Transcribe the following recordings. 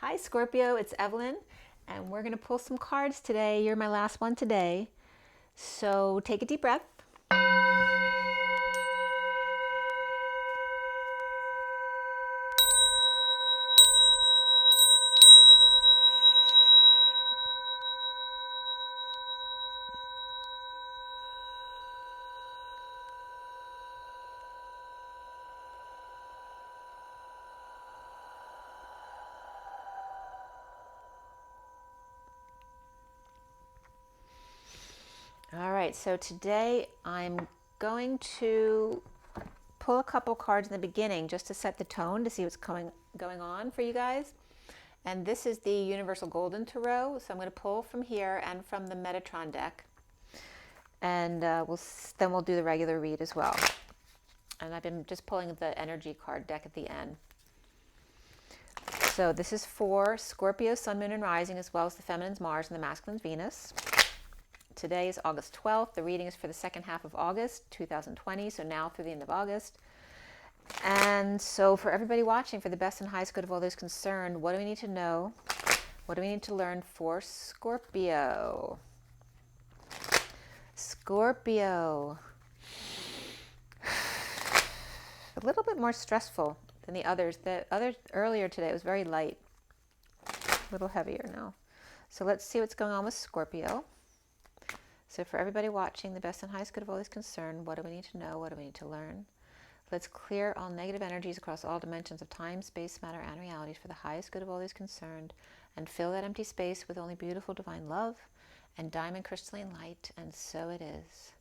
Hi Scorpio, it's Evelyn, and we're going to pull some cards today. You're my last one today. So take a deep breath. All right, so today I'm going to pull a couple cards in the beginning just to set the tone to see what's going on for you guys. And this is the Universal Golden Tarot, so I'm going to pull from here and from the Metatron deck. And then we'll do the regular read as well. And I've been just pulling the energy card deck at the end. So this is for Scorpio, Sun, Moon, and Rising, as well as the Feminine's Mars and the Masculine's Venus. Today is August 12th. The reading is for the second half of August 2020, so now through the end of August. And so for everybody watching, for the best and highest good of all those concerned, what do we need to know? What do we need to learn for Scorpio? Scorpio. A little bit more stressful than the others. The others earlier today was very light. A little heavier now. So let's see what's going on with Scorpio. So for everybody watching, the best and highest good of all is concerned, what do we need to know? What do we need to learn? Let's clear all negative energies across all dimensions of time, space, matter, and realities for the highest good of all is concerned, and fill that empty space with only beautiful divine love and diamond crystalline light, and so it is.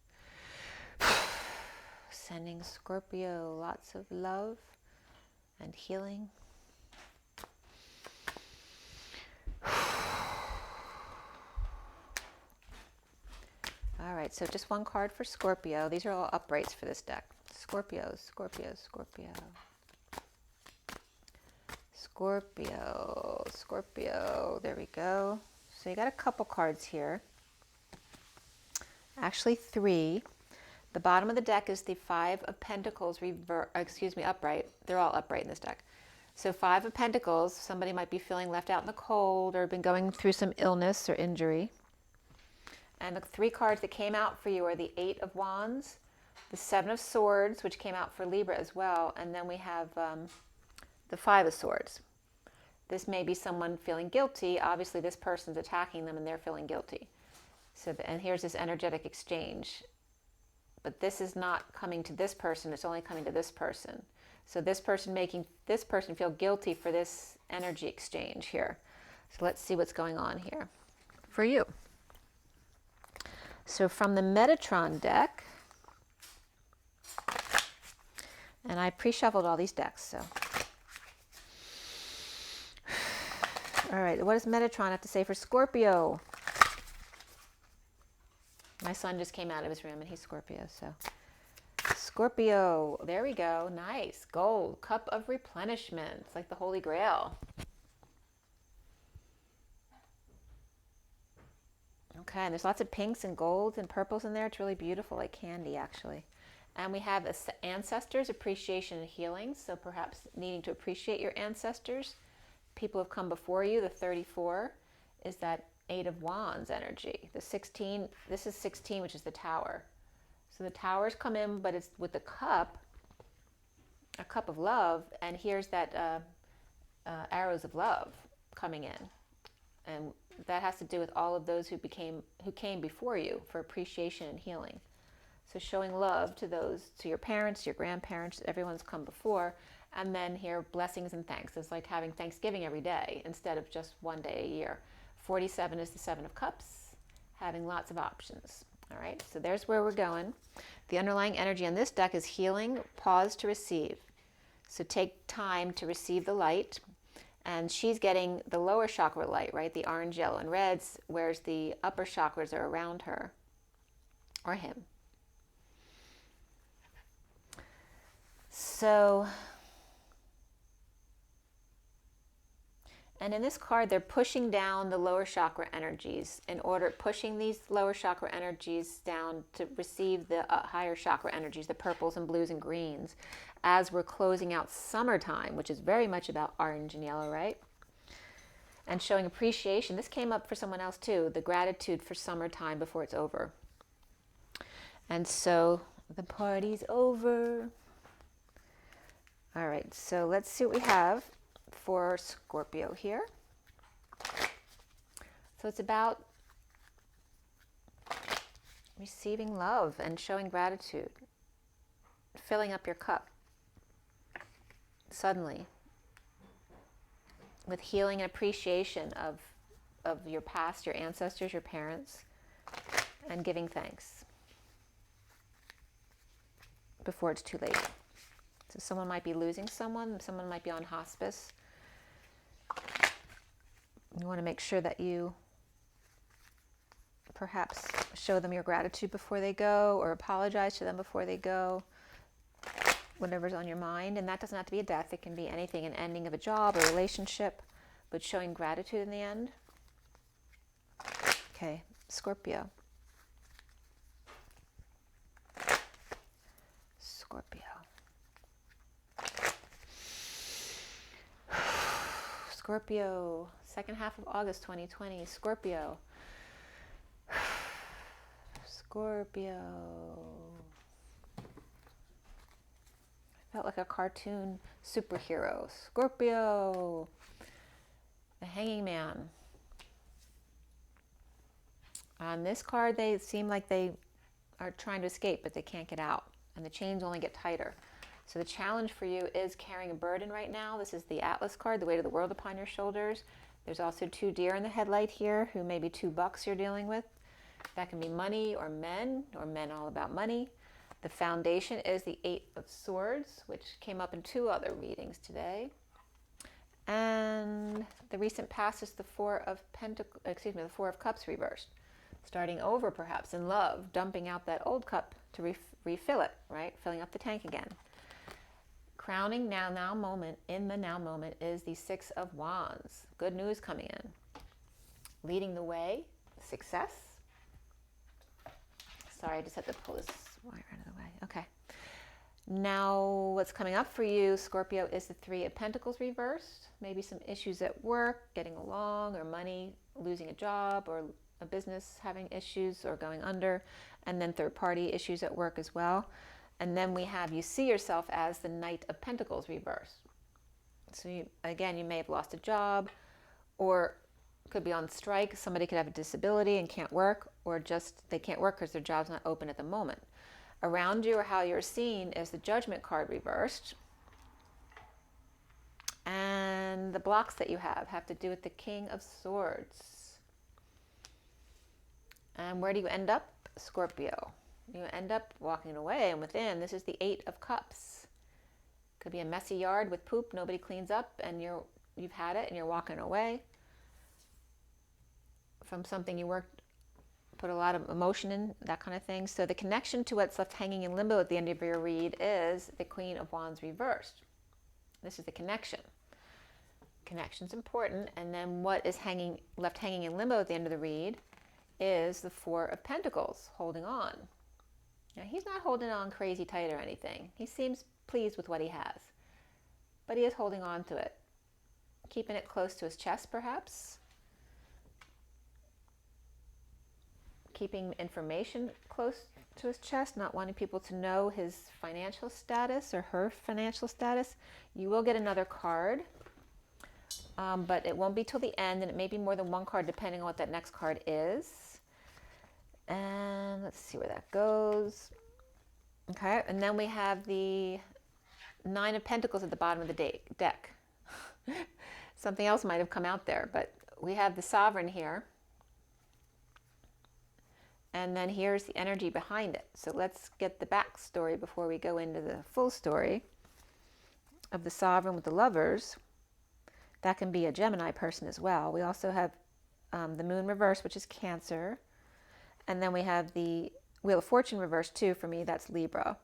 Sending Scorpio lots of love and healing. All right, so just one card for Scorpio. These are all uprights for this deck. Scorpio, Scorpio, Scorpio. Scorpio, Scorpio. There we go. So you got a couple cards here. Actually, three. The bottom of the deck is the Five of Pentacles upright. They're all upright in this deck. So Five of Pentacles, somebody might be feeling left out in the cold or been going through some illness or injury. And the three cards that came out for you are the Eight of Wands, the Seven of Swords, which came out for Libra as well, and then we have the Five of Swords. This may be someone feeling guilty. Obviously, this person's attacking them and they're feeling guilty. So, and here's this energetic exchange. But this is not coming to this person, it's only coming to this person. So this person making this person feel guilty for this energy exchange here. So let's see what's going on here for you. So from the Metatron deck, and I pre-shuffled all these decks, so. All right, what does Metatron have to say for Scorpio? My son just came out of his room and he's Scorpio, so. Scorpio, there we go, nice. Gold, cup of replenishment. It's like the Holy Grail. Okay, and there's lots of pinks and golds and purples in there. It's really beautiful, like candy, actually. And we have ancestors, appreciation, and healing. So perhaps needing to appreciate your ancestors. People have come before you. The 34 is that Eight of Wands energy. The 16, this is 16, which is the Tower. So the Towers come in, but it's with the cup, a cup of love. And here's that arrows of love coming in. And that has to do with all of those who came before you for appreciation and healing. So showing love to those, to your parents, your grandparents, everyone's come before. And then here, blessings and thanks. It's like having Thanksgiving every day instead of just one day a year. 47 is the Seven of Cups, having lots of options. All right, so there's where we're going. The underlying energy on this deck is healing, pause to receive. So take time to receive the light. And she's getting the lower chakra light, right? The orange, yellow, and reds, whereas the upper chakras are around her or him. So, and in this card, they're pushing down the lower chakra energies pushing these lower chakra energies down to receive the higher chakra energies, the purples and blues and greens, as we're closing out summertime, which is very much about orange and yellow, right? and showing appreciation. This came up for someone else too, the gratitude for summertime before it's over. And so the party's over. All right, so let's see what we have for Scorpio here. So it's about receiving love and showing gratitude, filling up your cup suddenly with healing and appreciation of your past, your ancestors, your parents, and giving thanks before it's too late. So someone might be losing someone might be on hospice. You want to make sure that you perhaps show them your gratitude before they go, or apologize to them before they go, whatever's on your mind. And that doesn't have to be a death. It can be anything, an ending of a job or relationship, but showing gratitude in the end. Okay, Scorpio. Scorpio. Scorpio, second half of August 2020, Scorpio. Scorpio. I felt like a cartoon superhero. Scorpio. The Hanging Man. On this card, they seem like they are trying to escape, but they can't get out. And the chains only get tighter. So the challenge for you is carrying a burden right now. This is the Atlas card, the weight of the world upon your shoulders. There's also 2 deer in the headlight here, who may be 2 bucks you're dealing with. That can be money or men all about money. The foundation is the 8 of Swords, which came up in 2 other readings today. And the recent past is the 4 of the 4 of Cups reversed. Starting over perhaps in love, dumping out that old cup to refill it, right? Filling up the tank again. Crowning now moment, in the now moment, is the 6 of Wands. Good news coming in. Leading the way, success. Sorry, I just had to pull this wire out of the way. Okay. Now, what's coming up for you, Scorpio, is the 3 of Pentacles reversed. Maybe some issues at work, getting along, or money, losing a job, or a business having issues or going under. And then third-party issues at work as well. And then we have, you see yourself as the Knight of Pentacles reversed. So you may have lost a job, or could be on strike. Somebody could have a disability and can't work, or just they can't work because their job's not open at the moment. Around you, or how you're seen, is the Judgment card reversed. And the blocks that you have to do with the King of Swords. And where do you end up, Scorpio? You end up walking away, and within, this is the 8 of Cups. Could be a messy yard with poop nobody cleans up, and you've had it, and you're walking away from something you put a lot of emotion in, that kind of thing. So the connection to what's left hanging in limbo at the end of your read is the Queen of Wands reversed. This is the connection. Connection's important, and then what is left hanging in limbo at the end of the read is the 4 of Pentacles, holding on. Now, he's not holding on crazy tight or anything. He seems pleased with what he has, but he is holding on to it, keeping it close to his chest, perhaps, keeping information close to his chest, not wanting people to know his financial status or her financial status. You will get another card, but it won't be till the end, and it may be more than one card depending on what that next card is. And let's see where that goes. Okay, and then we have the 9 of Pentacles at the bottom of the deck. Something else might have come out there, but we have the Sovereign here. And then here's the energy behind it. So let's get the backstory before we go into the full story of the Sovereign with the Lovers. That can be a Gemini person as well. We also have the Moon reverse, which is Cancer. And then we have the Wheel of Fortune reversed too. For me, that's Libra.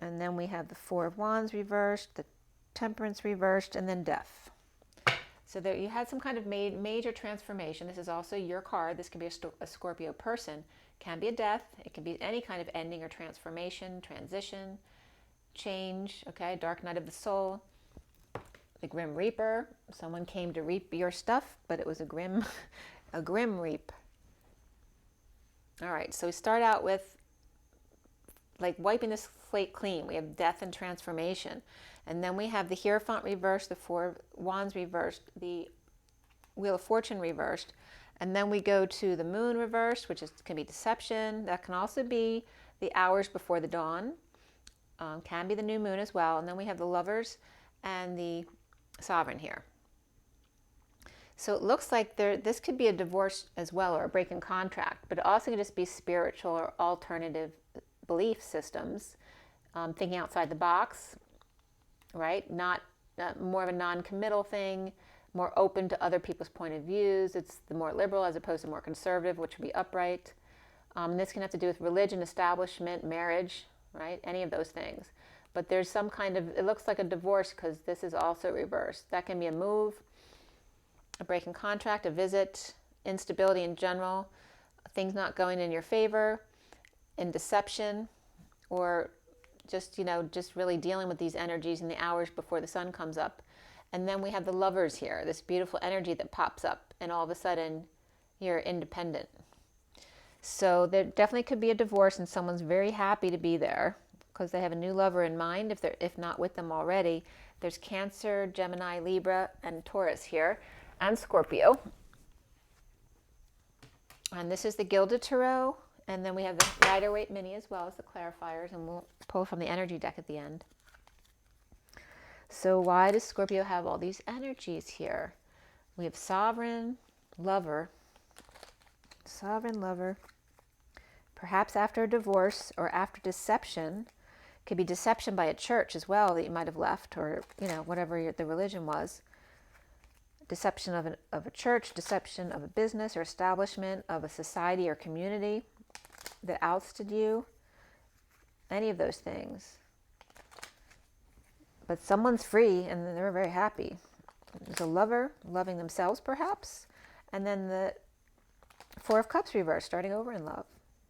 And then we have the 4 of Wands reversed, the Temperance reversed, and then Death. So there you had some kind of major transformation. This is also your card. This can be a Scorpio person. Can be a death. It can be any kind of ending or transformation, transition, change. Okay, Dark Night of the Soul. the Grim Reaper. Someone came to reap your stuff, but it was a grim reap. All right, so we start out with like wiping the slate clean. We have death and transformation. And then we have the Hierophant reversed, the Four of Wands reversed, the Wheel of Fortune reversed. And then we go to the Moon reversed, which can be deception. That can also be the hours before the dawn. Can be the new moon as well. And then we have the Lovers and the Sovereign here. So it looks like this could be a divorce as well, or a break in contract, but it also could just be spiritual or alternative belief systems, thinking outside the box, right? Not more of a non-committal thing, more open to other people's point of views. It's the more liberal as opposed to more conservative, which would be upright. This can have to do with religion, establishment, marriage, right? Any of those things. But there's some kind of, it looks like a divorce because this is also reversed. That can be a move, a break in contract, a visit, instability in general, things not going in your favor, in deception, or just, just really dealing with these energies in the hours before the sun comes up. And then we have the Lovers here, this beautiful energy that pops up, and all of a sudden you're independent. So there definitely could be a divorce, and someone's very happy to be there because they have a new lover in mind, if not with them already. There's Cancer, Gemini, Libra, and Taurus here, and Scorpio. And this is the Gilded Tarot. And then we have the Rider-Waite Mini as well as the clarifiers, and we'll pull from the energy deck at the end. So why does Scorpio have all these energies here? We have Sovereign, Lover, Sovereign, Lover. Perhaps after a divorce or after deception. Could be deception by a church as well that you might have left, or whatever the religion was. Deception of a church, deception of a business or establishment, of a society or community that ousted you. Any of those things. But someone's free and they're very happy. There's a Lover loving themselves perhaps, and then the Four of Cups reversed, starting over in love.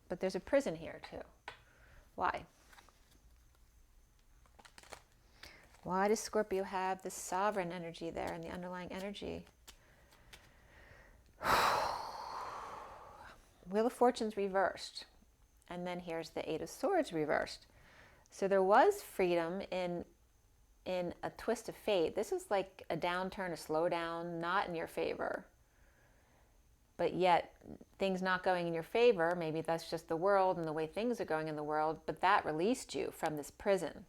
But there's a prison here too. Why? Why does Scorpio have the Sovereign energy there and the underlying energy? Wheel of Fortune's reversed. And then here's the Eight of Swords reversed. So there was freedom in a twist of fate. This is like a downturn, a slowdown, not in your favor. But yet, things not going in your favor, maybe that's just the world and the way things are going in the world, but that released you from this prison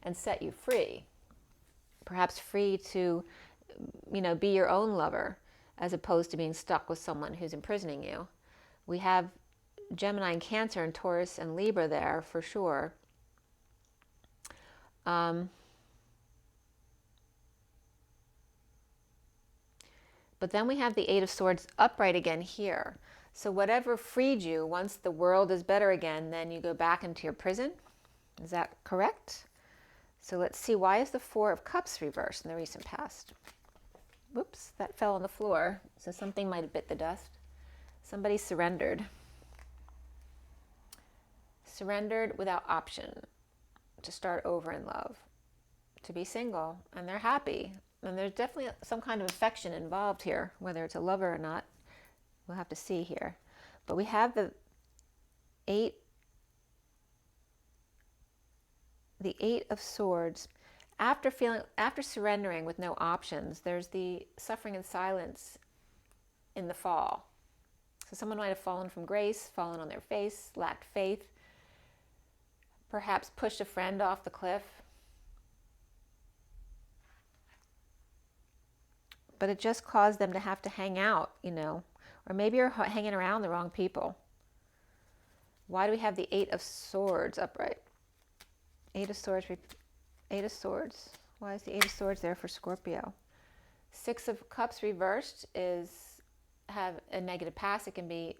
and set you free. Perhaps free to, be your own lover, as opposed to being stuck with someone who's imprisoning you. We have Gemini and Cancer and Taurus and Libra there for sure. But then we have the Eight of Swords upright again here. So whatever freed you, once the world is better again, then you go back into your prison. Is that correct? So let's see, why is the Four of Cups reversed in the recent past? Whoops, that fell on the floor. So something might have bit the dust. Somebody surrendered. Surrendered without option to start over in love, to be single, and they're happy. And there's definitely some kind of affection involved here, whether it's a lover or not. We'll have to see here. But we have the Eight of Swords. After surrendering with no options, there's the suffering and silence in the fall. So someone might have fallen from grace, fallen on their face, lacked faith, perhaps pushed a friend off the cliff. But it just caused them to have to hang out, or maybe you're hanging around the wrong people. Why do we have the Eight of Swords upright? Eight of Swords. Why is the Eight of Swords there for Scorpio? Six of Cups reversed have a negative past. It can be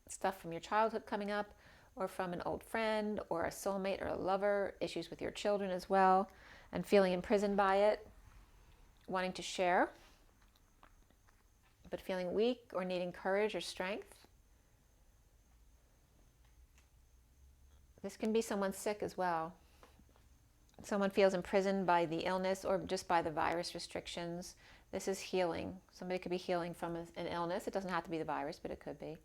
stuff from your childhood coming up, or from an old friend, or a soulmate, or a lover, issues with your children as well, and feeling imprisoned by it, wanting to share, but feeling weak or needing courage or strength. This can be someone sick as well. Someone feels imprisoned by the illness or just by the virus restrictions. This is healing. Somebody could be healing from an illness. It doesn't have to be the virus, but it could be.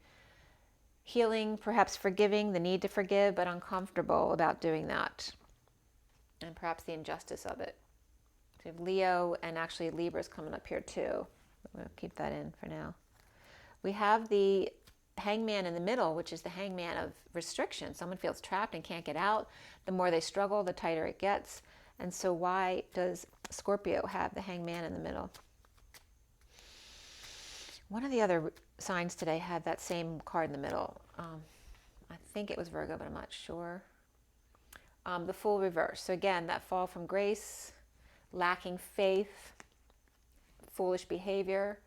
Healing, perhaps forgiving, the need to forgive, but uncomfortable about doing that. And perhaps the injustice of it. So we have Leo, and actually Libra's coming up here too. We'll keep that in for now. We have the Hangman in the middle, which is the hangman of restriction. Someone feels trapped and can't get out. The more they struggle, the tighter it gets. And so why does Scorpio have the Hangman in the middle? One of the other signs today had that same card in the middle. I think it was Virgo, but I'm not sure. The Fool reverse. So again, that fall from grace, lacking faith, foolish behavior,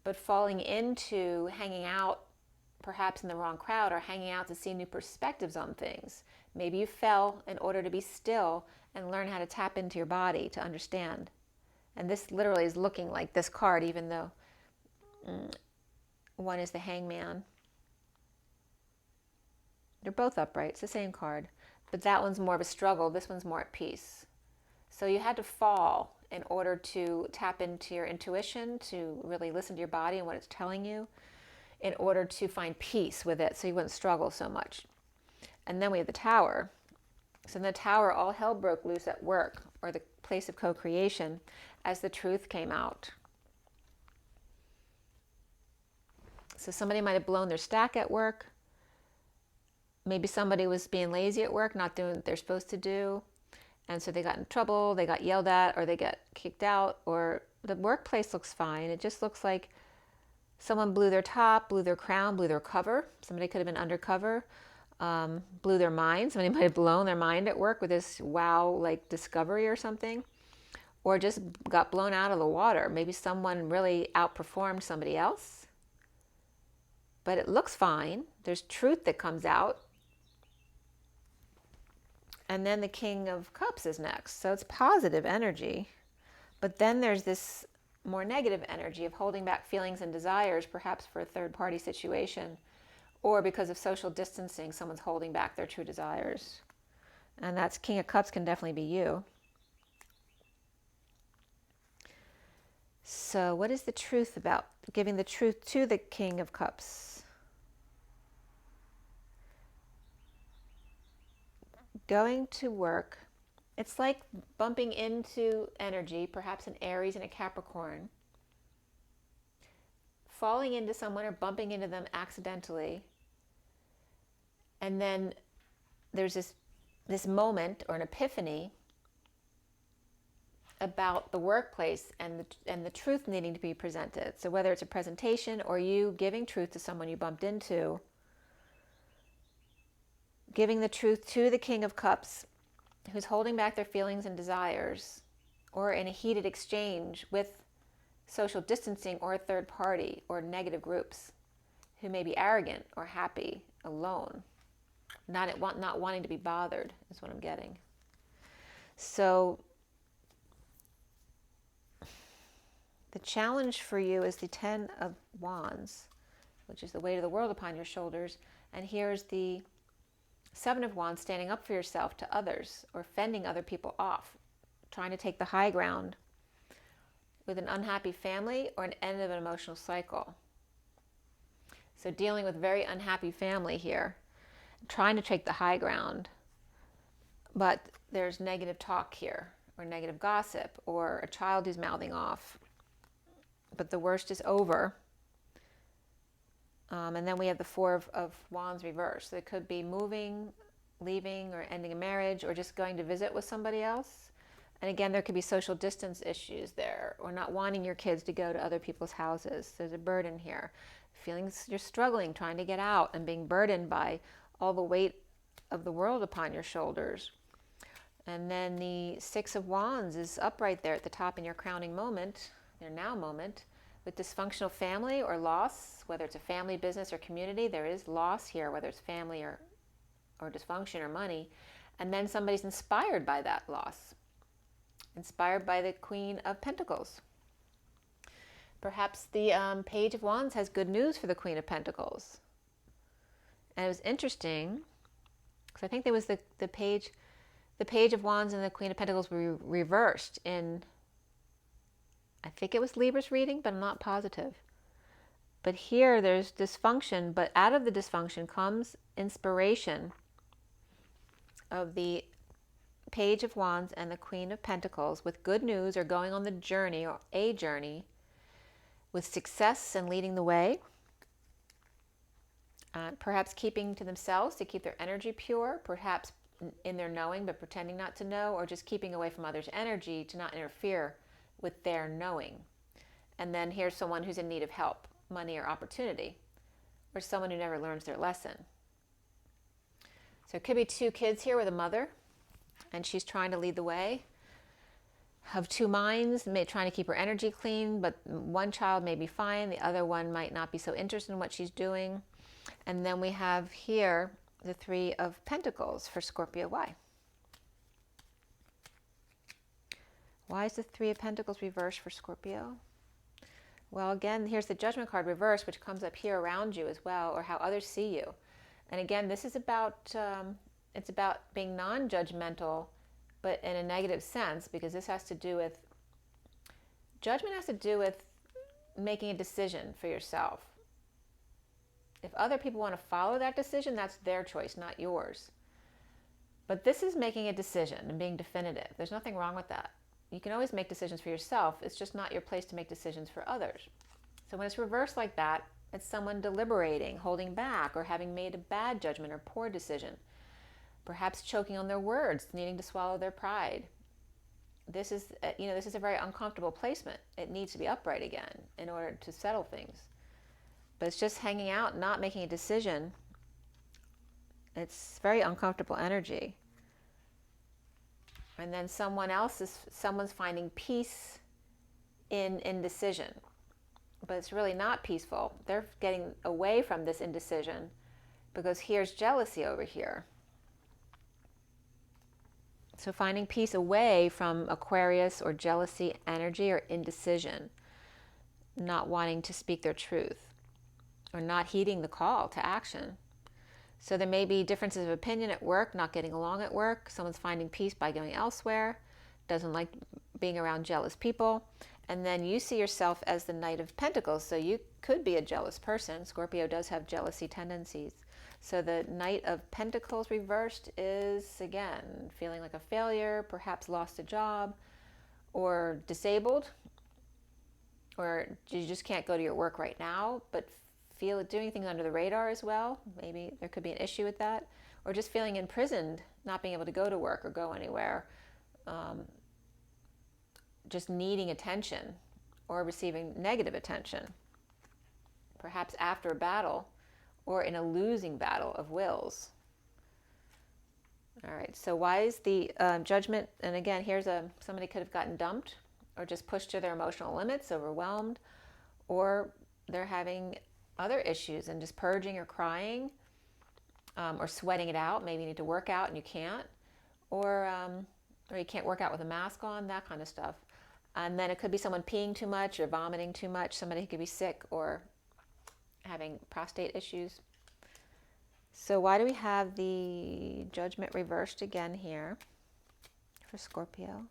but falling into hanging out perhaps in the wrong crowd, or hanging out to see new perspectives on things. Maybe you fell in order to be still and learn how to tap into your body to understand. And this literally is looking like this card, even though one is the Hangman. They're both upright. It's the same card. But that one's more of a struggle. This one's more at peace. So you had to fall in order to tap into your intuition, to really listen to your body and what it's telling you, in order to find peace with it so you wouldn't struggle so much. And then we have the Tower. So in the Tower, all hell broke loose at work, or the place of co-creation, as the truth came out. So somebody might have blown their stack at work. Maybe somebody was being lazy at work, not doing what they're supposed to do. And so they got in trouble, they got yelled at, or they got kicked out, or the workplace looks fine. It just looks like someone blew their top, blew their crown, blew their cover. Somebody could have been undercover, blew their mind. Somebody might have blown their mind at work with this wow, like discovery or something, or just got blown out of the water. Maybe someone really outperformed somebody else, but it looks fine. There's truth that comes out. And then the King of Cups is next. So it's positive energy. But then there's this more negative energy of holding back feelings and desires, perhaps for a third-party situation, or because of social distancing, someone's holding back their true desires. And that's King of Cups can definitely be you. So what is the truth about giving the truth to the King of Cups? Going to work, it's like bumping into energy, perhaps an Aries and a Capricorn, falling into someone or bumping into them accidentally. And then there's this moment or an epiphany about the workplace and the truth needing to be presented. So whether it's a presentation or you giving truth to someone you bumped into, giving the truth to the King of Cups, who's holding back their feelings and desires, or in a heated exchange with social distancing or a third party or negative groups who may be arrogant or happy, alone, not wanting to be bothered is what I'm getting. So the challenge for you is the Ten of Wands, which is the weight of the world upon your shoulders. And here's the Seven of Wands, standing up for yourself to others or fending other people off, trying to take the high ground with an unhappy family or an end of an emotional cycle. So dealing with very unhappy family here, trying to take the high ground, but there's negative talk here or negative gossip or a child who's mouthing off, but the worst is over. And then we have the Four of Wands reversed. So it could be moving, leaving, or ending a marriage, or just going to visit with somebody else. And again, there could be social distance issues there, or not wanting your kids to go to other people's houses. There's a burden here. Feelings you're struggling, trying to get out, and being burdened by all the weight of the world upon your shoulders. And then the Six of Wands is upright there at the top in your crowning moment, your now moment. With dysfunctional family or loss, whether it's a family, business, or community, there is loss here, whether it's family or dysfunction or money. And then somebody's inspired by that loss, inspired by the Queen of Pentacles. Perhaps the Page of Wands has good news for the Queen of Pentacles. And it was interesting, because I think there was the the Page of Wands and the Queen of Pentacles were reversed in, I think it was Libra's reading, but I'm not positive. But here there's dysfunction, but out of the dysfunction comes inspiration of the Page of Wands and the Queen of Pentacles with good news, or going on the journey, or a journey with success and leading the way. Perhaps keeping to themselves to keep their energy pure, perhaps in their knowing but pretending not to know, or just keeping away from others' energy to not interfere with their knowing. And then here's someone who's in need of help, money or opportunity, or someone who never learns their lesson. So it could be two kids here with a mother, and she's trying to lead the way, of two minds, trying to keep her energy clean, but one child may be fine, the other one might not be so interested in what she's doing. And then we have here the Three of Pentacles for Scorpio. Why? Why is the Three of Pentacles reversed for Scorpio? Well, again, here's the Judgment card reversed, which comes up here around you as well, or how others see you. And again, this is about, it's about being non-judgmental, but in a negative sense, because this has to do with, judgment has to do with making a decision for yourself. If other people want to follow that decision, that's their choice, not yours. But this is making a decision and being definitive. There's nothing wrong with that. You can always make decisions for yourself. It's just not your place to make decisions for others. So when it's reversed like that, it's someone deliberating, holding back, or having made a bad judgment or poor decision. Perhaps choking on their words, needing to swallow their pride. This is, this is a very uncomfortable placement. It needs to be upright again in order to settle things. But it's just hanging out, not making a decision. It's very uncomfortable energy. And then someone's finding peace in indecision. But it's really not peaceful. They're getting away from this indecision because here's jealousy over here. So finding peace away from Aquarius or jealousy energy or indecision. Not wanting to speak their truth or not heeding the call to action. So there may be differences of opinion at work, not getting along at work. Someone's finding peace by going elsewhere, doesn't like being around jealous people. And then you see yourself as the Knight of Pentacles, so you could be a jealous person. Scorpio does have jealousy tendencies. So the Knight of Pentacles reversed is, again, feeling like a failure, perhaps lost a job, or disabled, or you just can't go to your work right now, but doing things under the radar as well. Maybe there could be an issue with that. Or just feeling imprisoned, not being able to go to work or go anywhere. Just needing attention or receiving negative attention. Perhaps after a battle or in a losing battle of wills. All right, so why is the Judgment, and again, here's somebody could have gotten dumped or just pushed to their emotional limits, overwhelmed, or they're having other issues and just purging or crying or sweating it out. Maybe you need to work out and you can't, or you can't work out with a mask on, that kind of stuff. And then it could be someone peeing too much or vomiting too much. Somebody who could be sick or having prostate issues. So why do we have the Judgment reversed again here for Scorpio?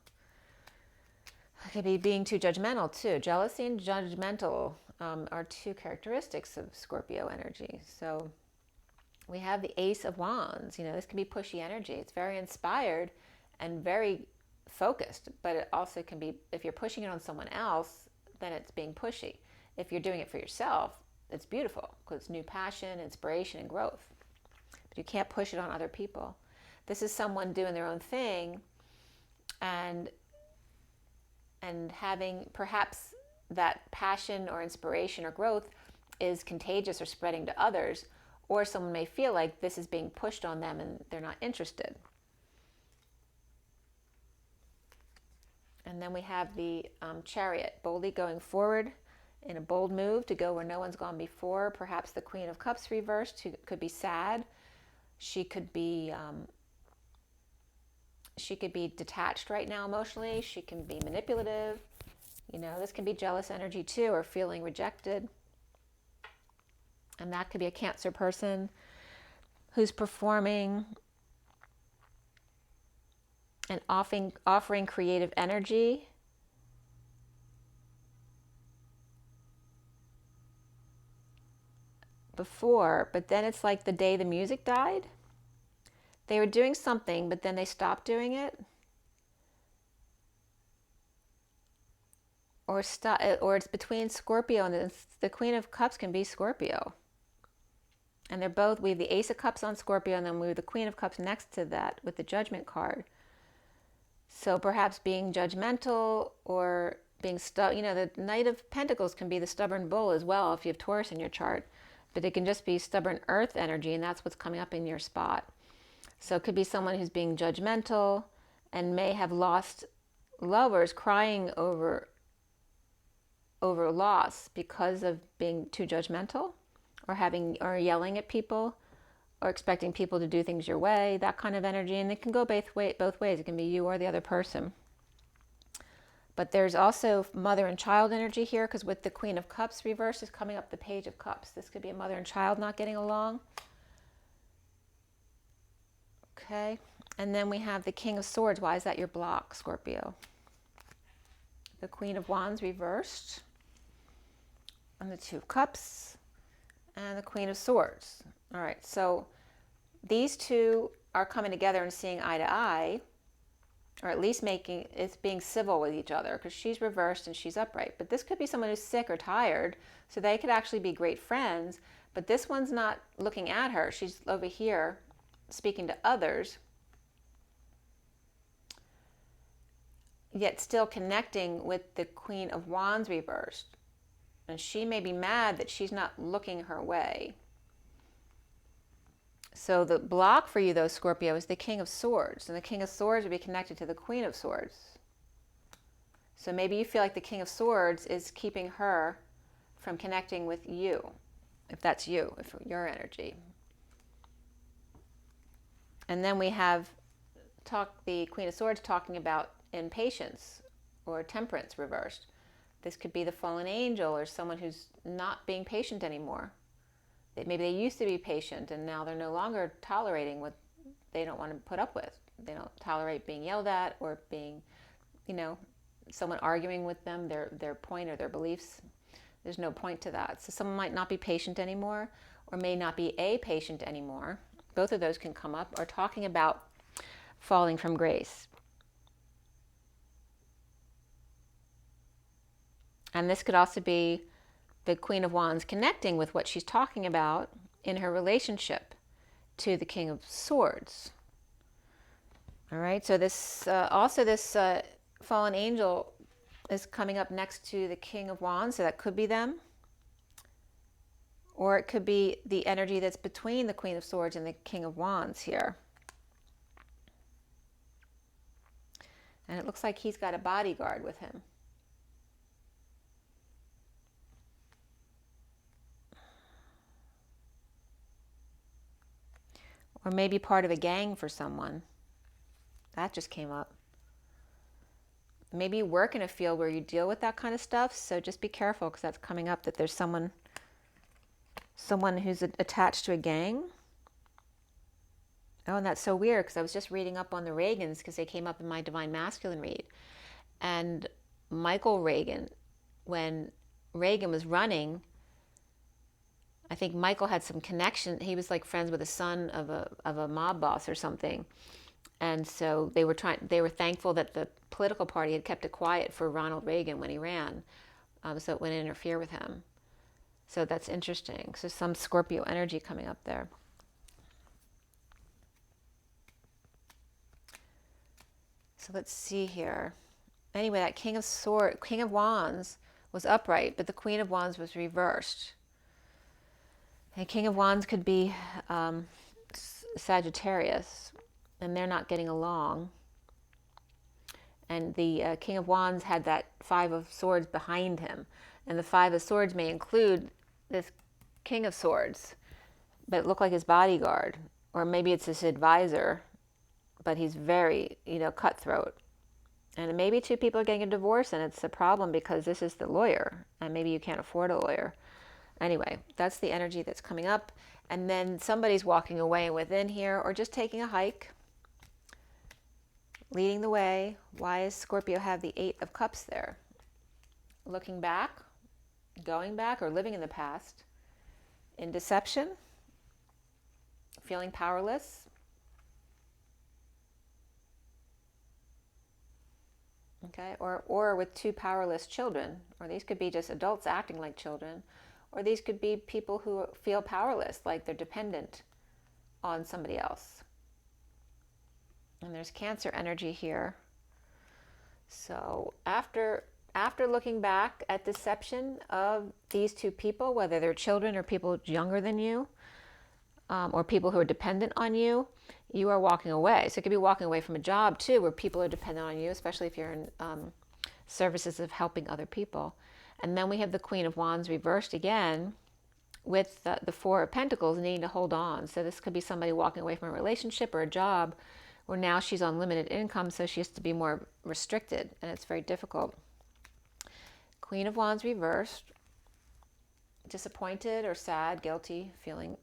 It could be being too judgmental too. Jealousy and judgmental are two characteristics of Scorpio energy. So we have the Ace of Wands. This can be pushy energy. It's very inspired and very focused, but it also can be, if you're pushing it on someone else, then it's being pushy. If you're doing it for yourself, it's beautiful because it's new passion, inspiration, and growth. But you can't push it on other people. This is someone doing their own thing and having perhaps that passion or inspiration or growth is contagious or spreading to others, or someone may feel like this is being pushed on them and they're not interested. And then we have the Chariot, boldly going forward in a bold move to go where no one's gone before. Perhaps the Queen of Cups reversed, who could be sad. She could be detached right now emotionally. She can be manipulative. This can be jealous energy too, or feeling rejected. And that could be a Cancer person who's performing and offering creative energy. Before, but then it's like the day the music died. They were doing something, but then they stopped doing it. Or it's between Scorpio and the Queen of Cups can be Scorpio. And they're both, we have the Ace of Cups on Scorpio, and then we have the Queen of Cups next to that with the Judgment card. So perhaps being judgmental or being the Knight of Pentacles can be the stubborn bull as well if you have Taurus in your chart. But it can just be stubborn earth energy, and that's what's coming up in your spot. So it could be someone who's being judgmental and may have lost lovers, crying over loss because of being too judgmental, or yelling at people, or expecting people to do things your way, that kind of energy. And it can go both ways. It can be you or the other person. But there's also mother and child energy here, because with the Queen of Cups reversed is coming up the Page of Cups. This could be a mother and child not getting along. Okay. And then we have the King of Swords. Why is that your block, Scorpio? The Queen of Wands reversed. And the Two of Cups. And the Queen of Swords. All right. So these two are coming together and seeing eye to eye. Or at least being civil with each other, because she's reversed and she's upright. But this could be someone who's sick or tired, so they could actually be great friends. But this one's not looking at her. She's over here speaking to others, yet still connecting with the Queen of Wands reversed. And she may be mad that she's not looking her way. So the block for you, though, Scorpio, is the King of Swords. And the King of Swords would be connected to the Queen of Swords. So maybe you feel like the King of Swords is keeping her from connecting with you, if that's you, if your energy. And then we have the Queen of Swords talking about impatience or temperance reversed. This could be the fallen angel or someone who's not being patient anymore. Maybe they used to be patient and now they're no longer tolerating what they don't want to put up with. They don't tolerate being yelled at or being, someone arguing with them, their point or their beliefs. There's no point to that. So someone might not be patient anymore or may not be a patient anymore. Both of those can come up, or talking about falling from grace. And this could also be the Queen of Wands connecting with what she's talking about in her relationship to the King of Swords. All right, so this fallen angel is coming up next to the King of Wands, so that could be them. Or it could be the energy that's between the Queen of Swords and the King of Wands here. And it looks like he's got a bodyguard with him. Or maybe part of a gang for someone. That just came up. Maybe you work in a field where you deal with that kind of stuff, so just be careful, because that's coming up, that there's someone who's attached to a gang. Oh, and that's so weird, because I was just reading up on the Reagans, because they came up in my Divine Masculine read. And Michael Reagan, when Reagan was running, I think Michael had some connection. He was like friends with the son of a mob boss or something. And so they were thankful that the political party had kept it quiet for Ronald Reagan when he ran, so it wouldn't interfere with him. So that's interesting. So some Scorpio energy coming up there. So let's see here. Anyway, that King of Wands was upright, but the Queen of Wands was reversed. And King of Wands could be Sagittarius, and they're not getting along. And the King of Wands had that Five of Swords behind him. And the Five of Swords may include this King of Swords, but it looked like his bodyguard. Or maybe it's his advisor, but he's very, cutthroat. And maybe two people are getting a divorce, and it's a problem because this is the lawyer, and maybe you can't afford a lawyer. Anyway, that's the energy that's coming up. And then somebody's walking away within here, or just taking a hike. leading the way. Why does Scorpio have the Eight of Cups there? Looking back, going back, or living in the past, in deception, feeling powerless. Okay, or with two powerless children, or these could be just adults acting like children, or these could be people who feel powerless, like they're dependent on somebody else. And there's Cancer energy here. So after looking back at deception of these two people, whether they're children or people younger than you, or people who are dependent on you, you are walking away. So it could be walking away from a job too, where people are dependent on you, especially if you're in services of helping other people. And then we have the Queen of Wands reversed again with the Four of Pentacles needing to hold on. So this could be somebody walking away from a relationship or a job where now she's on limited income, so she has to be more restricted, and it's very difficult. Queen of Wands reversed, disappointed or sad, guilty, feeling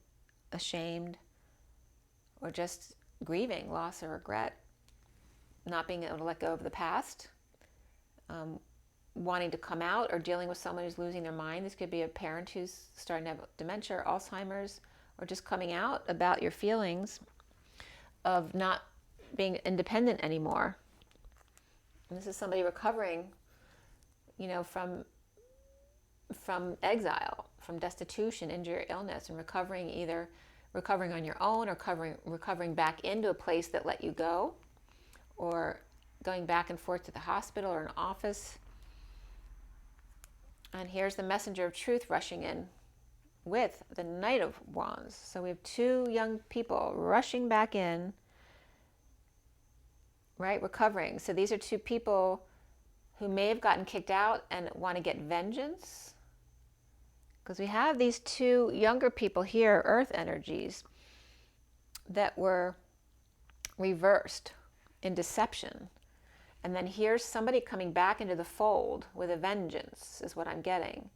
ashamed, or just grieving loss or regret, not being able to let go of the past, wanting to come out, or dealing with someone who's losing their mind. This could be a parent who's starting to have dementia or Alzheimer's, or just coming out about your feelings of not being independent anymore. And this is somebody recovering, from exile, from destitution, injury, or illness, and either recovering on your own, or recovering back into a place that let you go, or going back and forth to the hospital or an office. And here's the messenger of truth rushing in with the Knight of Wands. So we have two young people rushing back in, right, recovering. So these are two people who may have gotten kicked out and want to get vengeance. Because we have these two younger people here, earth energies, that were reversed in deception. And then here's somebody coming back into the fold with a vengeance, is what I'm getting.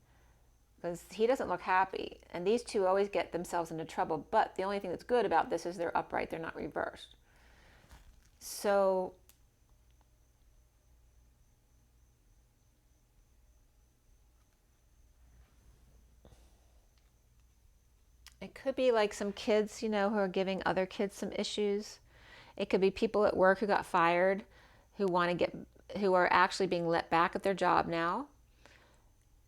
Because he doesn't look happy. And these two always get themselves into trouble. But the only thing that's good about this is they're upright, they're not reversed. So it could be like some kids, who are giving other kids some issues. It could be people at work who got fired, who are actually being let back at their job now,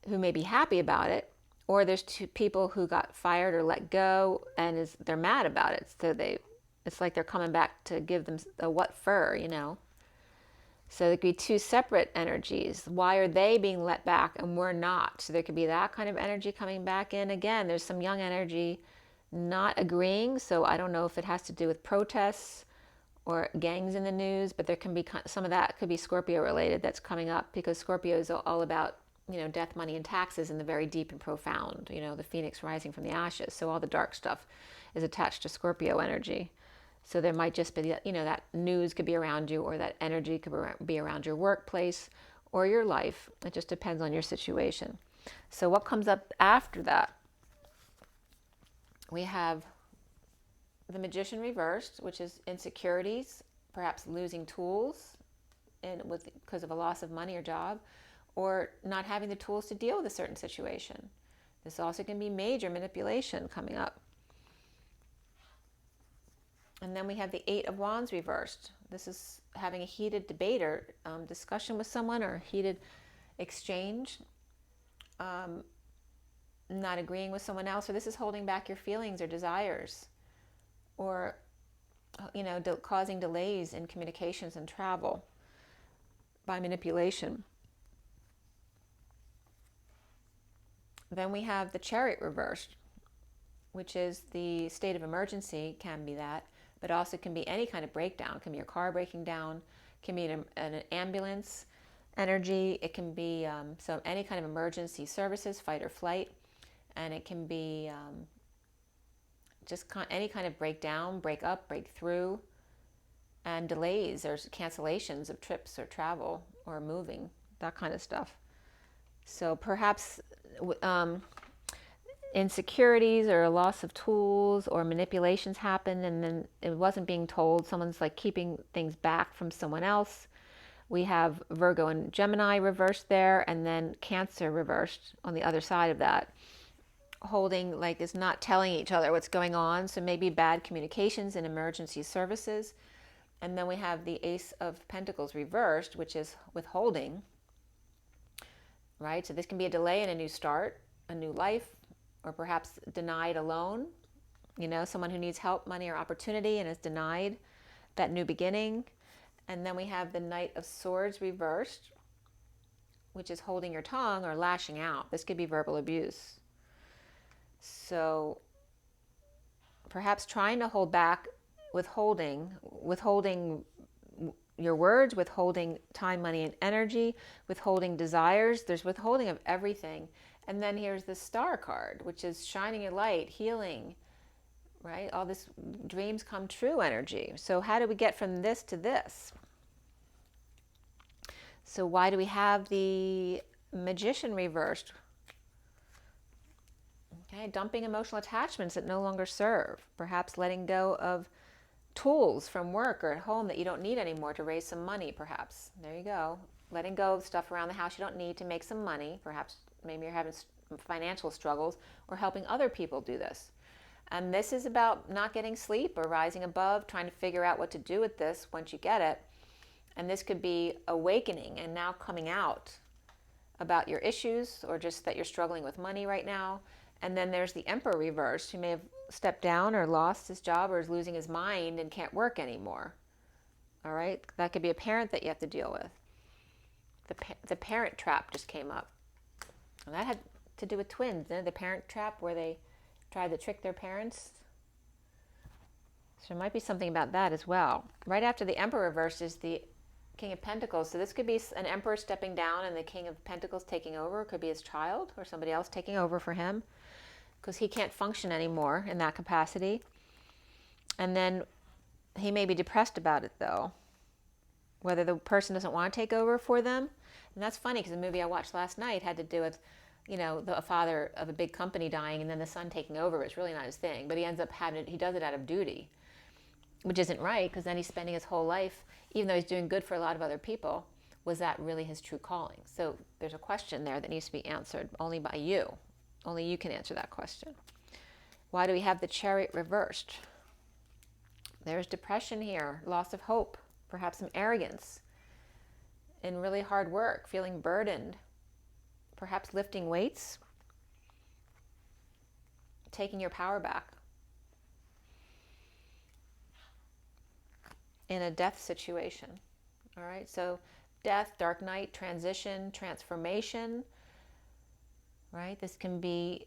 who may be happy about it. Or there's two people who got fired or let go, and they're mad about it. So it's like they're coming back to give them a what for, So there could be two separate energies. Why are they being let back and we're not? So there could be that kind of energy coming back in. Again, there's some young energy not agreeing. So I don't know if it has to do with protests or gangs in the news, but there can be some of that could be Scorpio related that's coming up, because Scorpio is all about, death, money, and taxes, and the very deep and profound, the phoenix rising from the ashes. So all the dark stuff is attached to Scorpio energy. So there might just be, that news could be around you, or that energy could be around your workplace or your life. It just depends on your situation. So what comes up after that? We have the Magician reversed, which is insecurities, perhaps losing tools because of a loss of money or job, or not having the tools to deal with a certain situation. This also can be major manipulation coming up. And then we have the Eight of Wands reversed. This is having a heated debate or discussion with someone, or heated exchange, not agreeing with someone else, or this is holding back your feelings or desires, or causing delays in communications and travel by manipulation. Then we have the Chariot reversed, which is the state of emergency, can be that, but also can be any kind of breakdown. It can be your car breaking down, can be an ambulance energy, it can be any kind of emergency services, fight or flight, and it can be just any kind of breakdown, break up, break through, and delays or cancellations of trips or travel or moving, that kind of stuff. So perhaps insecurities or a loss of tools or manipulations happen and then it wasn't being told. Someone's like keeping things back from someone else. We have Virgo and Gemini reversed there, and then Cancer reversed on the other side of that. Holding, like, is not telling each other what's going on. So maybe bad communications and emergency services. And then we have the Ace of Pentacles reversed, which is withholding, right? So this can be a delay in a new start, a new life, or perhaps denied a loan. You know, someone who needs help, money, or opportunity and is denied that new beginning. And then we have the Knight of Swords reversed, which is holding your tongue or lashing out. This could be verbal abuse. So perhaps trying to hold back, withholding your words, withholding time, money, and energy, withholding desires. There's withholding of everything. And then here's the Star card, which is shining a light, healing, right? All this dreams come true energy. So how do we get from this to this? So why do we have the Magician reversed? Okay, dumping emotional attachments that no longer serve. Perhaps letting go of tools from work or at home that you don't need anymore to raise some money, perhaps. There you go. Letting go of stuff around the house you don't need to make some money. Perhaps maybe you're having financial struggles, or helping other people do this. And this is about not getting sleep or rising above, trying to figure out what to do with this once you get it. And this could be awakening and now coming out about your issues, or just that you're struggling with money right now. And then there's the Emperor reversed, who may have stepped down or lost his job or is losing his mind and can't work anymore. All right, that could be a parent that you have to deal with. The parent trap just came up. And that had to do with twins, the parent trap, where they tried to trick their parents. So there might be something about that as well. Right after the Emperor reversed is the King of Pentacles. So this could be an Emperor stepping down and the King of Pentacles taking over. It could be his child or somebody else taking over for him, because he can't function anymore in that capacity. And then he may be depressed about it, though, whether the person doesn't want to take over for them. And that's funny, because the movie I watched last night had to do with, you know, the father of a big company dying and then the son taking over. It's really not his thing, but he ends up having it, he does it out of duty, which isn't right, because then he's spending his whole life, even though he's doing good for a lot of other people, was that really his true calling? So there's a question there that needs to be answered only by you. Only you can answer that question. Why do we have the Chariot reversed? There's depression here, loss of hope, perhaps some arrogance, and really hard work, feeling burdened, perhaps lifting weights, taking your power back. In a death situation. All right, so death, dark night, transition, transformation, right? This can be,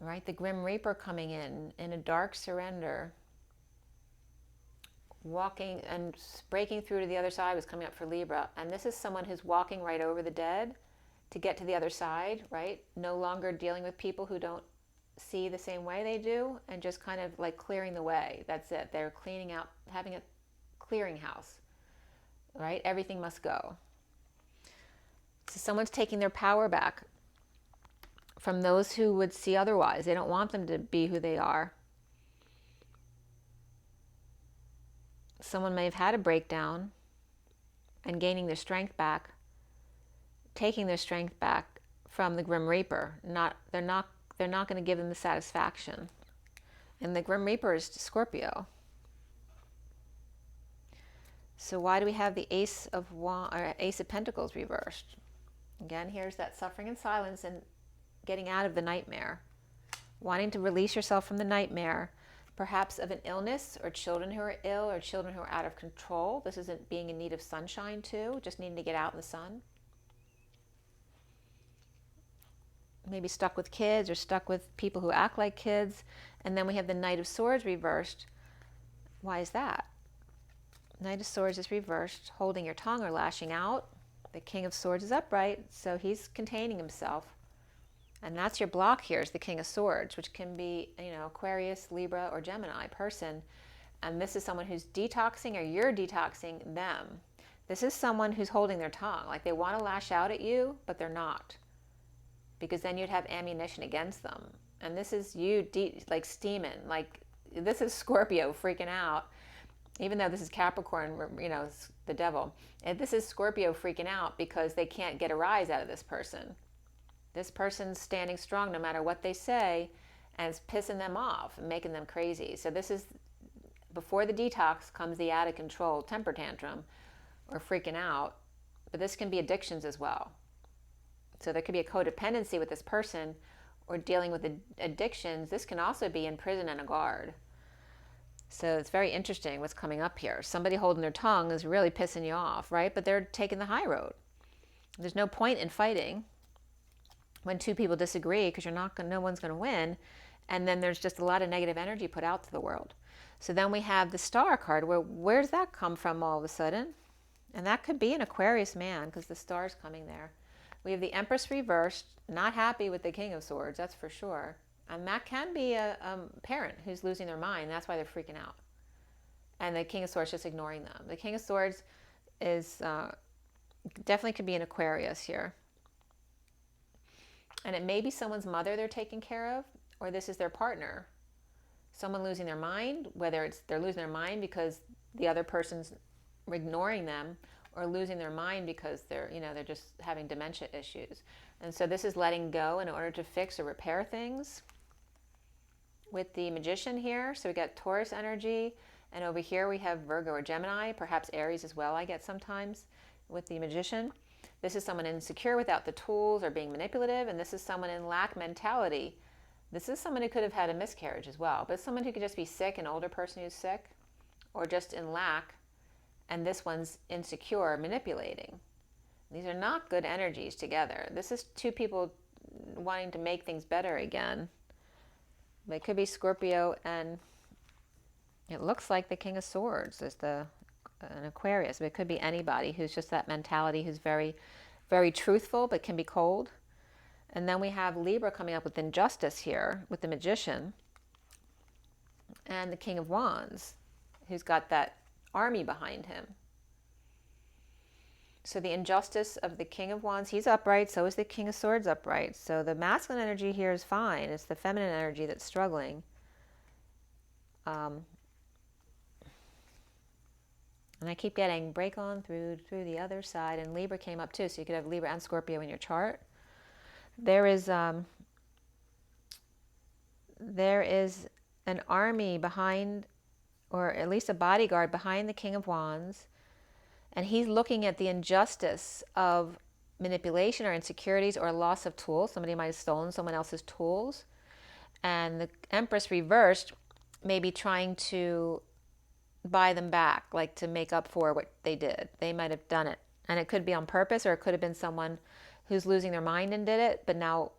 right, the Grim Reaper coming in a dark surrender. Walking and breaking through to the other side was coming up for Libra. And this is someone who's walking right over the dead to get to the other side, right? No longer dealing with people who don't see the same way they do, and just kind of like clearing the way. That's it. They're cleaning out, having a clearinghouse, right? Everything must go. So someone's taking their power back from those who would see otherwise. They don't want them to be who they are. Someone may have had a breakdown and gaining their strength back, taking their strength back from the Grim Reaper. They're not going to give them the satisfaction. And the Grim Reaper is Scorpio. So why do we have the Ace of Pentacles reversed? Again, here's that suffering and silence and getting out of the nightmare. Wanting to release yourself from the nightmare, perhaps of an illness, or children who are ill, or children who are out of control. This isn't being in need of sunshine too, just needing to get out in the sun. Maybe stuck with kids, or stuck with people who act like kids. And then we have the Knight of Swords reversed. Why is that? Knight of Swords is reversed, holding your tongue or lashing out. The King of Swords is upright, so he's containing himself. And that's your block here, is the King of Swords, which can be, you know, Aquarius, Libra, or Gemini person. And this is someone who's detoxing, or you're detoxing them. This is someone who's holding their tongue. Like they want to lash out at you, but they're not. because then you'd have ammunition against them. And this is you like steaming, like this is Scorpio freaking out, even though this is Capricorn, you know, the devil. And this is Scorpio freaking out because they can't get a rise out of this person. This person's standing strong no matter what they say, and it's pissing them off and making them crazy. So this is, before the detox comes the out of control temper tantrum or freaking out. But this can be addictions as well. So there could be a codependency with this person, or dealing with addictions. This can also be in prison and a guard. So it's very interesting what's coming up here. Somebody holding their tongue is really pissing you off, right? But they're taking the high road. There's no point in fighting when two people disagree, because no one's going to win. And then there's just a lot of negative energy put out to the world. So then we have the Star card. Where does that come from all of a sudden? And that could be an Aquarius man, because the star's coming there. We have the Empress reversed, not happy with the King of Swords, that's for sure. And that can be a parent who's losing their mind. That's why they're freaking out. And the King of Swords just ignoring them. The King of Swords is definitely could be an Aquarius here. And it may be someone's mother they're taking care of, or this is their partner. Someone losing their mind, whether it's they're losing their mind because the other person's ignoring them, or losing their mind because they're just having dementia issues. And so this is letting go in order to fix or repair things. With the Magician here, so we got Taurus energy, and over here we have Virgo or Gemini, perhaps Aries as well, I get sometimes with the Magician. This is someone insecure without the tools or being manipulative, and this is someone in lack mentality. This is someone who could have had a miscarriage as well, but someone who could just be sick, an older person who's sick, or just in lack. And this one's insecure, manipulating. These are not good energies together. This is two people wanting to make things better again. But it could be Scorpio, and it looks like the King of Swords is an Aquarius. But it could be anybody who's just that mentality, who's very, very truthful, but can be cold. And then we have Libra coming up with injustice here with the Magician. And the King of Wands, who's got that army behind him. So the injustice of the King of Wands, he's upright, so is the King of Swords upright. So the masculine energy here is fine. It's the feminine energy that's struggling. And I keep getting break on through the other side, and Libra came up too, so you could have Libra and Scorpio in your chart. There is an army behind, or at least a bodyguard behind the King of Wands, and he's looking at the injustice of manipulation or insecurities or loss of tools. Somebody might have stolen someone else's tools. And the Empress reversed may be trying to buy them back, like to make up for what they did. They might have done it. And it could be on purpose, or it could have been someone who's losing their mind and did it, but now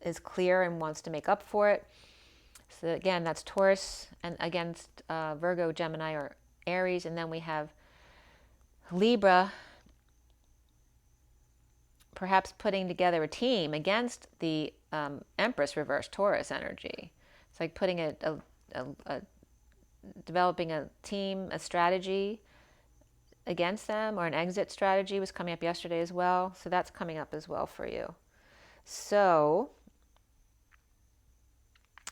is clear and wants to make up for it. So again, that's Taurus and against Virgo, Gemini, or Aries. And then we have Libra perhaps putting together a team against the Empress reverse Taurus energy. It's like putting developing a team, a strategy against them, or an exit strategy was coming up yesterday as well. So that's coming up as well for you. So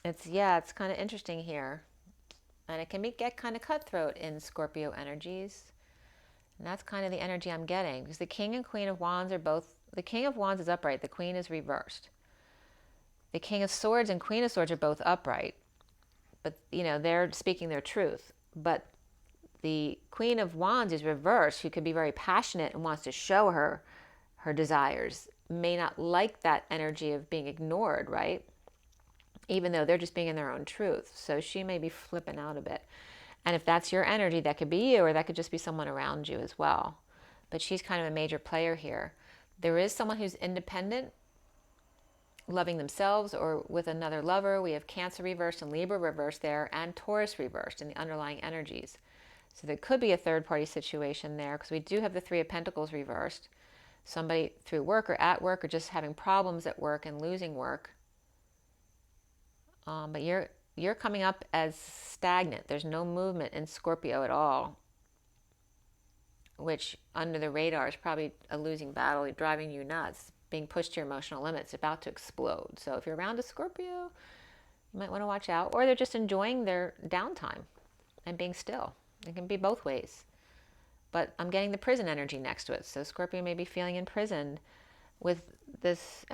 it's kind of interesting here. And it can get kind of cutthroat in Scorpio energies. And that's kind of the energy I'm getting, because the King and Queen of Wands are both, the King of Wands is upright, the Queen is reversed. The King of Swords and Queen of Swords are both upright, but they're speaking their truth. But the Queen of Wands is reversed, who could be very passionate and wants to show her desires, may not like that energy of being ignored, right? Even though they're just being in their own truth. So she may be flipping out a bit. And if that's your energy, that could be you, or that could just be someone around you as well. But she's kind of a major player here. There is someone who's independent, loving themselves or with another lover. We have Cancer reversed and Libra reversed there, and Taurus reversed in the underlying energies. So there could be a third-party situation there, because we do have the Three of Pentacles reversed. Somebody through work or at work, or just having problems at work and losing work. But you're coming up as stagnant. There's no movement in Scorpio at all, which under the radar is probably a losing battle, driving you nuts. being pushed to your emotional limits, about to explode. So if you're around a Scorpio, you might want to watch out. Or they're just enjoying their downtime and being still. It can be both ways. But I'm getting the prison energy next to it. So Scorpio may be feeling imprisoned with this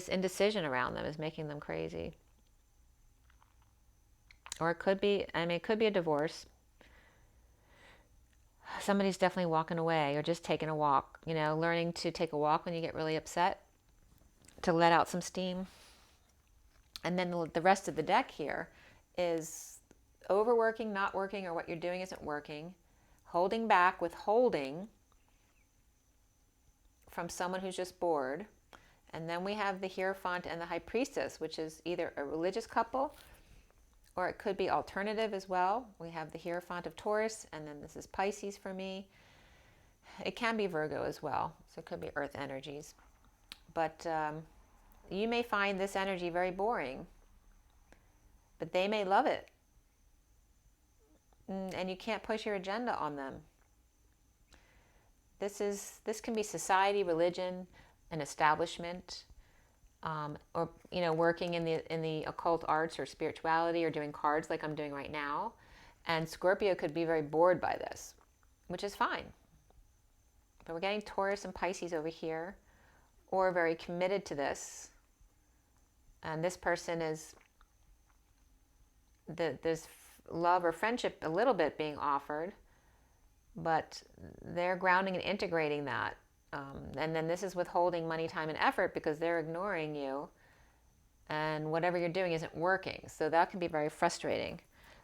indecision around them is making them crazy. Or it could be, it could be a divorce. Somebody's definitely walking away or just taking a walk, learning to take a walk when you get really upset, to let out some steam. And then the rest of the deck here is overworking, not working, or what you're doing isn't working, holding back, withholding from someone who's just bored. And then we have the Hierophant and the High Priestess, which is either a religious couple or it could be alternative as well. We have the Hierophant of Taurus, and then this is Pisces for me. It can be Virgo as well, so it could be earth energies. But you may find this energy very boring, but they may love it. And you can't push your agenda on them. This can be society, religion, an establishment, or working in the occult arts or spirituality, or doing cards like I'm doing right now. And Scorpio could be very bored by this, which is fine. But we're getting Taurus and Pisces over here, or very committed to this. And this person is, there's love or friendship a little bit being offered, but they're grounding and integrating that. And then this is withholding money, time, and effort because they're ignoring you, and whatever you're doing isn't working. So that can be very frustrating.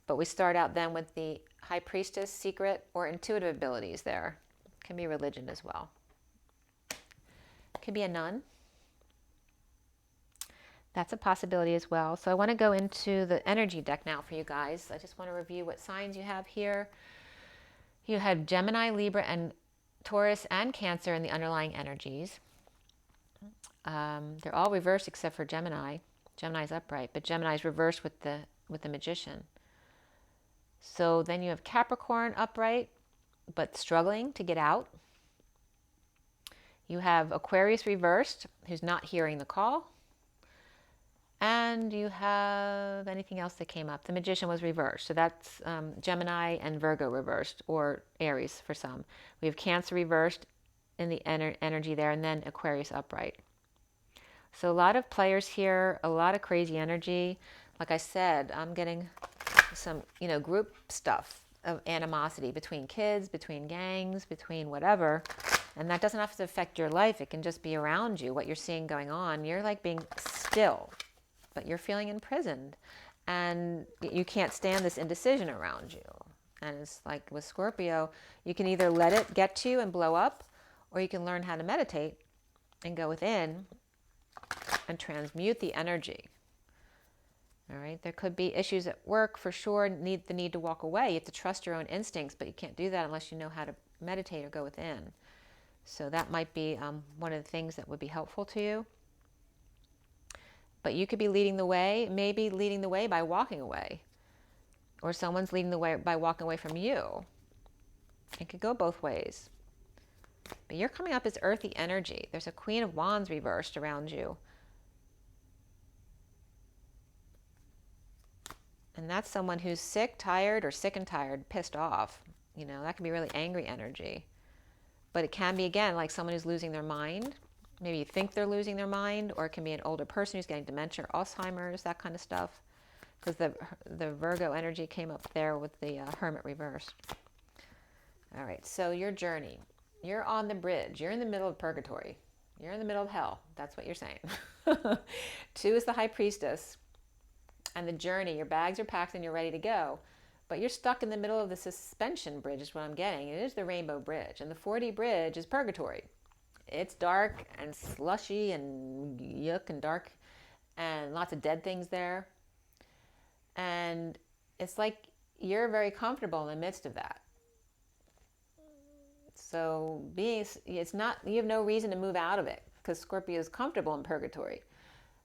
But we start out then with the High Priestess, secret or intuitive abilities there. Can be religion as well. Could be a nun. That's a possibility as well. So I want to go into the energy deck now for you guys. I just want to review what signs you have here. You have Gemini, Libra, and Taurus and Cancer in the underlying energies. They're all reversed except for Gemini. Gemini's upright, but Gemini's reversed with the Magician. So then you have Capricorn upright, but struggling to get out. You have Aquarius reversed, who's not hearing the call. And you have anything else that came up. The Magician was reversed. So that's Gemini and Virgo reversed, or Aries for some. We have Cancer reversed in the energy there, and then Aquarius upright. So a lot of players here, a lot of crazy energy. Like I said, I'm getting some, group stuff of animosity between kids, between gangs, between whatever. And that doesn't have to affect your life. It can just be around you, what you're seeing going on. You're like being still, but you're feeling imprisoned, and you can't stand this indecision around you. And it's like with Scorpio, you can either let it get to you and blow up, or you can learn how to meditate and go within and transmute the energy. All right, there could be issues at work for sure, the need to walk away. You have to trust your own instincts, but you can't do that unless you know how to meditate or go within. So that might be one of the things that would be helpful to you. But you could be leading the way, maybe leading the way by walking away. Or someone's leading the way by walking away from you. It could go both ways. But you're coming up as earthy energy. There's a Queen of Wands reversed around you. And that's someone who's sick, tired, or sick and tired, pissed off. That can be really angry energy. But it can be, again, like someone who's losing their mind. Maybe you think they're losing their mind, or it can be an older person who's getting dementia or Alzheimer's, that kind of stuff. Because the Virgo energy came up there with the Hermit reversed. All right, so your journey. You're on the bridge. You're in the middle of purgatory. You're in the middle of hell. That's what you're saying. 2 is the High Priestess. And the journey, your bags are packed and you're ready to go. But you're stuck in the middle of the suspension bridge is what I'm getting. It is the Rainbow Bridge. And the 4D bridge is purgatory. It's dark and slushy and yuck and dark and lots of dead things there. And it's like you're very comfortable in the midst of that. So it's not, you have no reason to move out of it because Scorpio is comfortable in purgatory.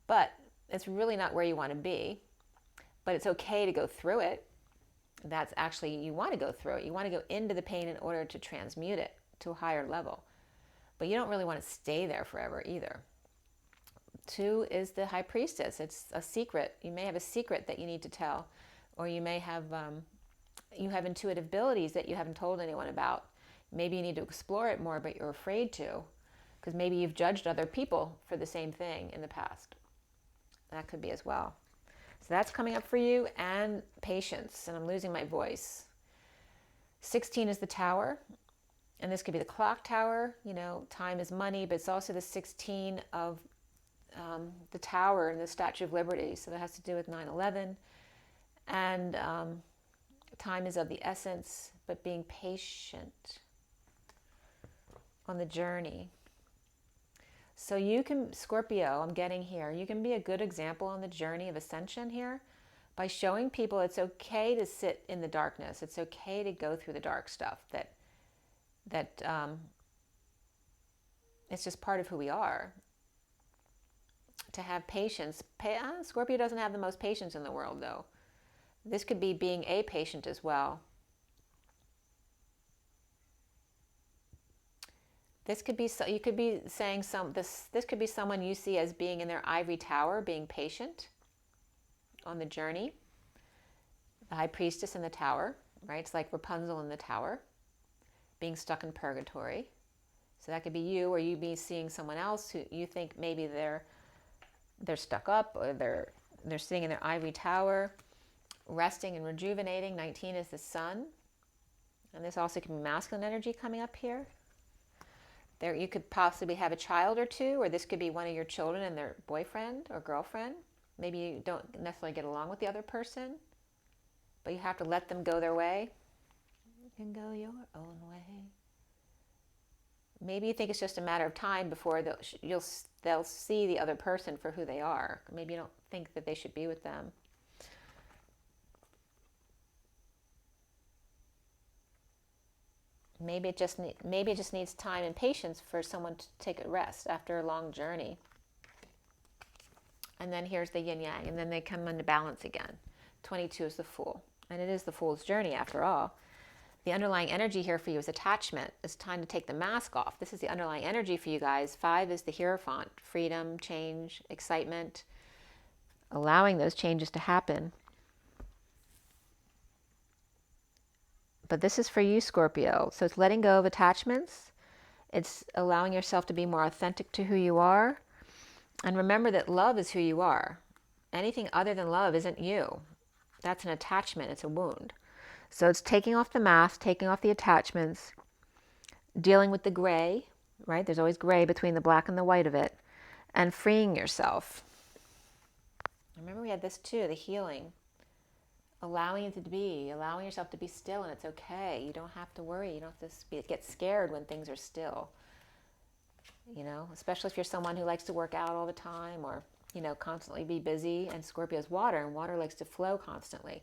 But it's really not where you want to be. But it's okay to go through it. That's actually, you want to go through it. You want to go into the pain in order to transmute it to a higher level. But you don't really want to stay there forever either. 2 is the High Priestess. It's a secret. You may have a secret that you need to tell, or you may have you have intuitive abilities that you haven't told anyone about. Maybe you need to explore it more, but you're afraid to, because maybe you've judged other people for the same thing in the past. That could be as well. So that's coming up for you, and patience. And I'm losing my voice. 16 is the Tower, and this could be the clock tower. You know, time is money, but it's also the 16 of the Tower and the Statue of Liberty. So that has to do with 9/11. And time is of the essence, but being patient on the journey. So you can, Scorpio, I'm getting here, you can be a good example on the journey of ascension here by showing people it's okay to sit in the darkness. It's okay to go through the dark stuff, that it's just part of who we are. To have patience. Scorpio doesn't have the most patience in the world, though. This could be being a patient as well. This could be, you could be saying this could be someone you see as being in their ivory tower, being patient on the journey. The High Priestess in the Tower, right? It's like Rapunzel in the Tower, being stuck in purgatory. So that could be you, or you be seeing someone else who you think maybe they're stuck up, or they're sitting in their ivory tower, resting and rejuvenating. 19 is the Sun. And this also can be masculine energy coming up here. There, you could possibly have a child or two, or this could be one of your children and their boyfriend or girlfriend. Maybe you don't necessarily get along with the other person, but you have to let them go their way. You can go your own way. Maybe you think it's just a matter of time before they'll see the other person for who they are. Maybe you don't think that they should be with them. Maybe it just needs time and patience for someone to take a rest after a long journey. And then here's the yin yang, and then they come into balance again. 22 is the Fool, and it is the Fool's journey after all. The underlying energy here for you is attachment. It's time to take the mask off. This is the underlying energy for you guys. 5 is the Hierophant, freedom, change, excitement, allowing those changes to happen. But this is for you, Scorpio. So it's letting go of attachments. It's allowing yourself to be more authentic to who you are. And remember that love is who you are. Anything other than love isn't you. That's an attachment. It's a wound. So it's taking off the mask, taking off the attachments, dealing with the gray, right? There's always gray between the black and the white of it, and freeing yourself. Remember we had this too, the healing. Allowing it to be, allowing yourself to be still, and it's okay. You don't have to worry. You don't have to get scared when things are still. You know, especially if you're someone who likes to work out all the time, or, you know, constantly be busy. And Scorpio's water, and water likes to flow constantly.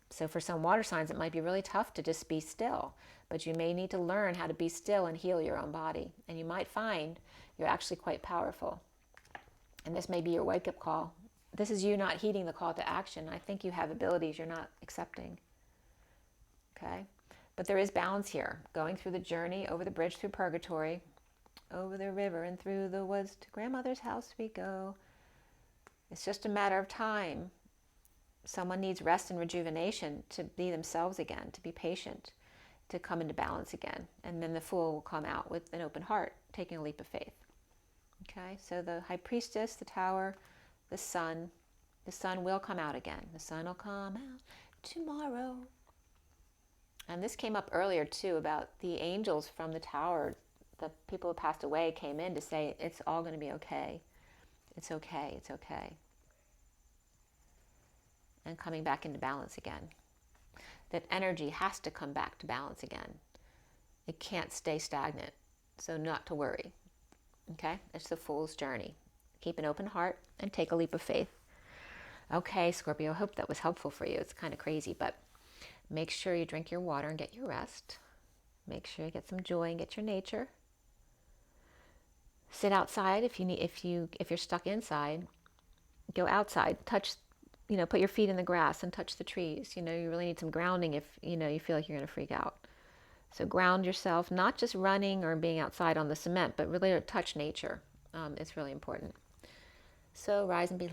So for some water signs, it might be really tough to just be still. But you may need to learn how to be still and heal your own body. And you might find you're actually quite powerful. And this may be your wake-up call. This is you not heeding the call to action. I think you have abilities you're not accepting. Okay? But there is balance here. Going through the journey, over the bridge through purgatory, over the river and through the woods, to grandmother's house we go. It's just a matter of time. Someone needs rest and rejuvenation to be themselves again, to be patient, to come into balance again. And then the Fool will come out with an open heart, taking a leap of faith. Okay? So the High Priestess, the Tower, the Sun will come out again. The Sun will come out tomorrow. And this came up earlier too, about the angels from the Tower. The people who passed away came in to say, it's all going to be okay. It's okay. It's okay. And coming back into balance again. That energy has to come back to balance again. It can't stay stagnant. So not to worry. Okay? It's the Fool's journey. Keep an open heart and take a leap of faith. Okay, Scorpio, I hope that was helpful for you. It's kind of crazy, but make sure you drink your water and get your rest. Make sure you get some joy and get your nature. Sit outside if you're stuck inside. Go outside, touch, put your feet in the grass and touch the trees. You really need some grounding if you feel like you're going to freak out. So ground yourself, not just running or being outside on the cement, but really touch nature. It's really important. So rise and be loved.